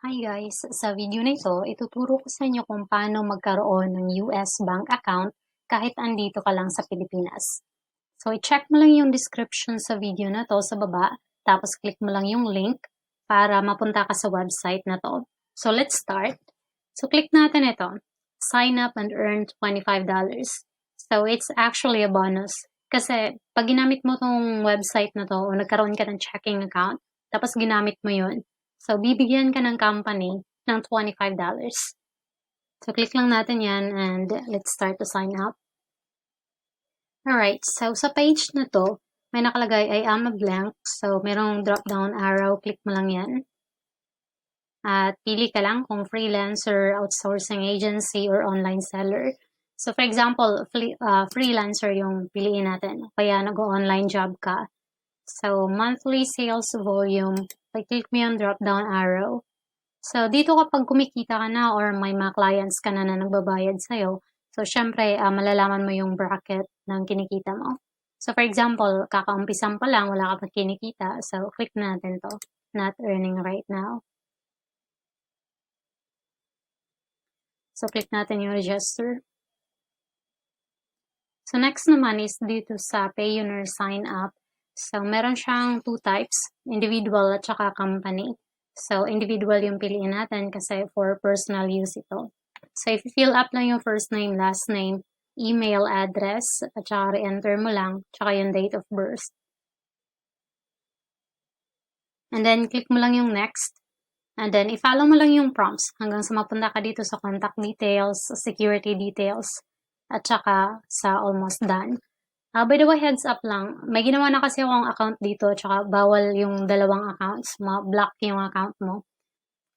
Hi guys! Sa video na ito, ituturo ko sa inyo kung paano magkaroon ng US bank account kahit andito ka lang sa Pilipinas. So, i-check mo lang yung description sa video na to sa baba, tapos click mo lang yung link para mapunta ka sa website na to. So, let's start. So, click natin ito. Sign up and earn $25. So, it's actually a bonus. Kasi, pag ginamit mo tong website na to o nagkaroon ka ng checking account, tapos ginamit mo yun, so, bibigyan ka ng company ng $25. So, click lang natin yan and let's start to sign up. Alright, so sa page na to, may nakalagay I am a blank. So, merong drop-down arrow. Click mo lang yan. At pili ka lang kung freelancer, outsourcing agency, or online seller. So, for example, freelancer yung piliin natin. Kaya nag-online job ka. So, monthly sales volume. Click mo yung drop-down arrow. So, dito kapag kumikita ka na or may mga clients ka na nagbabayad sa'yo, so, syempre, malalaman mo yung bracket ng kinikita mo. So, for example, kakaumpisan pa lang, wala ka pa kinikita. So, click natin to. Not earning right now. So, click natin yung register. So, next naman is dito sa payoneer sign up. So, meron siyang two types, individual at saka company. So, individual yung piliin natin kasi for personal use ito. So, if you fill up lang yung first name, last name, email address, at saka re-enter mo lang, tsaka yung date of birth. And then, click mo lang yung next. And then, i-follow mo lang yung prompts hanggang sa mapunta ka dito sa contact details, security details, at saka sa almost done. By the way, heads up lang, may ginawa na kasi akong account dito, tsaka bawal yung dalawang accounts, ma-block yung account mo.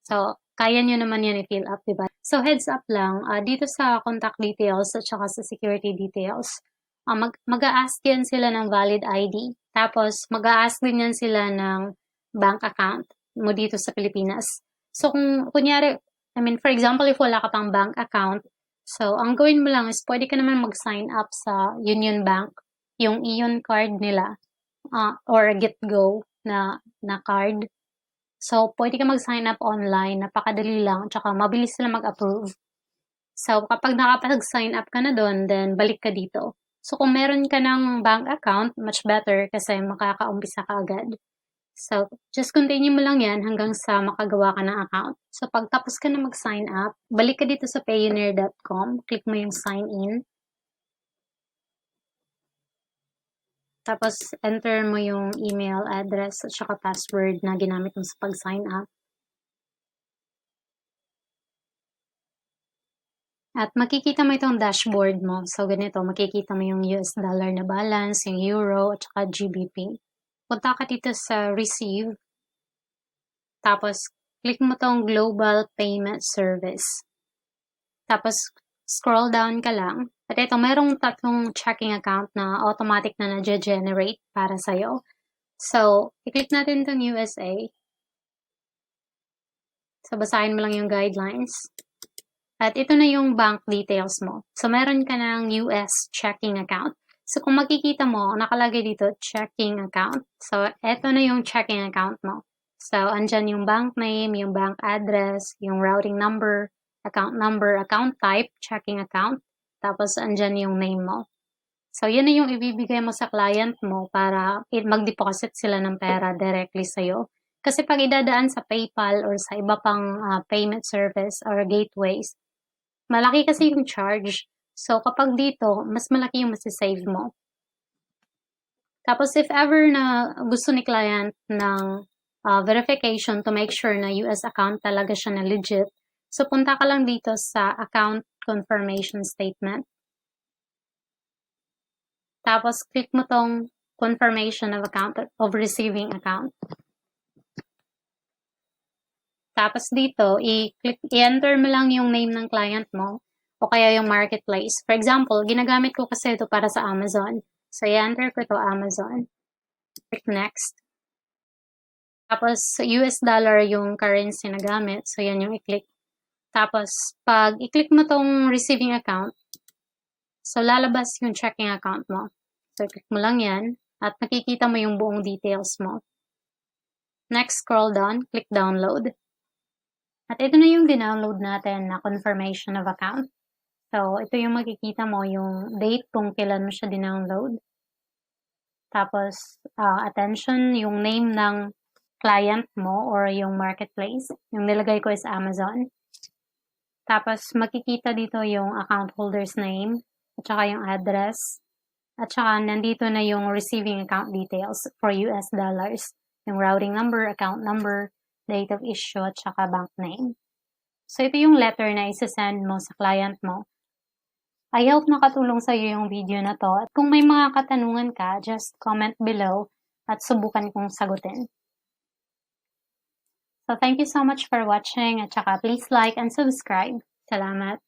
So, kaya nyo naman yan i-fill up, diba? So, heads up lang, dito sa contact details at saka sa security details, mag-a-ask yan sila ng valid ID. Tapos, mag-a-ask din yan sila ng bank account mo dito sa Pilipinas. So, kung kunyari, for example, if wala ka pang bank account, so, ang gawin mo lang is pwede ka naman mag-sign up sa Union Bank, yung iyon card nila, or GetGo na card. So, pwede ka mag-sign up online, napakadali lang, tsaka mabilis sila mag-approve. So, kapag nakapag-sign up ka na doon, then balik ka dito. So, kung meron ka ng bank account, much better kasi makakaumpisa ka agad. So, just continue mo lang yan hanggang sa makagawa ka ng account. So, pag tapos ka na mag-sign up, balik ka dito sa payoneer.com, click mo yung sign in. Tapos, enter mo yung email address at saka password na ginamit mo sa pag-sign up. At makikita mo itong dashboard mo. So, ganito, makikita mo yung US dollar na balance, yung euro, at saka GBP. Punta ka dito sa receive. Tapos, click mo tong global payment service. Tapos, scroll down ka lang. At ito, mayroong tatlong checking account na automatic na na-generate para sa'yo. So, i-click natin itong USA. So, basahin mo lang yung guidelines. At ito na yung bank details mo. So, meron ka ng US checking account. So, kung makikita mo, nakalagay dito, checking account. So, ito na yung checking account mo. So, andyan yung bank name, yung bank address, yung routing number, account type, checking account. Tapos, andyan yung name mo. So, yun na yung ibibigay mo sa client mo para mag-deposit sila ng pera directly sa'yo. Kasi pag idadaan sa PayPal or sa iba pang payment service or gateways, malaki kasi yung charge. So, kapag dito, mas malaki yung masisave mo. Tapos, if ever na gusto ni client ng verification to make sure na US account talaga siya na legit, so punta ka lang dito sa account confirmation statement. Tapos, click mo tong confirmation of account, of receiving account. Tapos dito, i-enter mo lang yung name ng client mo o kaya yung marketplace. For example, ginagamit ko kasi ito para sa Amazon. So, i-enter ko ito Amazon. Click next. Tapos, US dollar yung currency na gamit. So, yan yung i-click. Tapos, pag i-click mo tong receiving account, so, lalabas yung checking account mo. So, i-click mo lang yan at nakikita mo yung buong details mo. Next, scroll down, click download. At ito na yung dinownload natin na confirmation of account. So, ito yung makikita mo, yung date kung kailan mo siya dinownload. Tapos, attention, yung name ng client mo or yung marketplace. Yung nilagay ko is Amazon. Tapos, makikita dito yung account holder's name, at saka yung address, at saka nandito na yung receiving account details for US dollars. Yung routing number, account number, date of issue, at saka bank name. So, ito yung letter na isa-send mo sa client mo. I hope nakatulong sa iyo yung video na to. At kung may mga katanungan ka, just comment below at subukan kong sagutin. So, thank you so much for watching at saka please like and subscribe. Salamat!